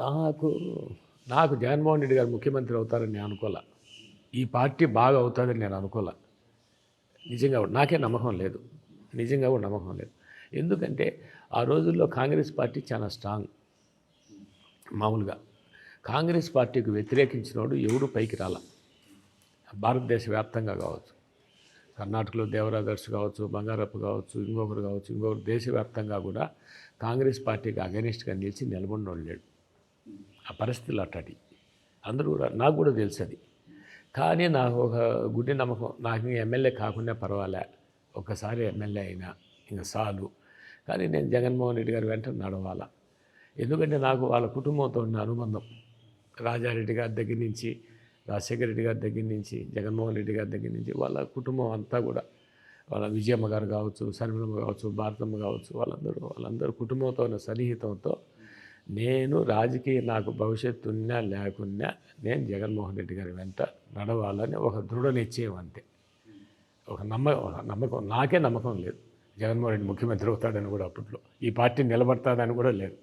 నాకు నాకు జగన్మోహన్ రెడ్డి గారు ముఖ్యమంత్రి అవుతారని నేను అనుకోలే. ఈ పార్టీ బాగా అవుతుందని నేను అనుకోలే. నిజంగా నాకే నమ్మకం లేదు. నిజంగా కూడా నమ్మకం లేదు. ఎందుకంటే ఆ రోజుల్లో కాంగ్రెస్ పార్టీ చాలా స్ట్రాంగ్. మామూలుగా కాంగ్రెస్ పార్టీకి వ్యతిరేకించినోడు ఎవడు పైకి రాల. భారతదేశ వ్యాప్తంగా కావచ్చు, కర్ణాటకలో దేవరాదర్శ్ కావచ్చు, బంగారప్ప కావచ్చు, ఇంకొకరు దేశవ్యాప్తంగా కూడా కాంగ్రెస్ పార్టీకి అగెనిస్ట్గా నిలిచి నిలబడినోడు లేడు. ఆ పరిస్థితులు అట్టటి అందరూ కూడా నాకు కూడా తెలుసు అది. కానీ నాకు ఒక గుడ్డి నమ్మకం, నాకు ఎమ్మెల్యే కాకుండా పర్వాలే, ఒక్కసారి ఎమ్మెల్యే అయినా ఇంకా చాలు. కానీ నేను జగన్మోహన్ రెడ్డి గారి వెంట నడవాలా. ఎందుకంటే నాకు వాళ్ళ కుటుంబంతో ఉన్న అనుబంధం, రాజారెడ్డి గారి దగ్గర నుంచి, రాజశేఖర రెడ్డి గారి దగ్గర నుంచి, జగన్మోహన్ రెడ్డి గారి దగ్గర నుంచి వాళ్ళ కుటుంబం అంతా కూడా, వాళ్ళ విజయమ్మ గారు కావచ్చు, శర్మిలమ్మ కావచ్చు, భారతమ్మ కావచ్చు, వాళ్ళందరూ కుటుంబంతో ఉన్న సన్నిహితంతో నేను నాకు భవిష్యత్తు ఉన్నా లేకున్నా నేను జగన్మోహన్ రెడ్డి గారి వెంట నడవాలని ఒక దృఢ నిశ్చయం అంతే. ఒక నమ్మకం నాకే నమ్మకం లేదు జగన్మోహన్ రెడ్డి ముఖ్యమంత్రి అవుతాడని కూడా, అప్పట్లో ఈ పార్టీ నిలబడతాడని కూడా లేదు.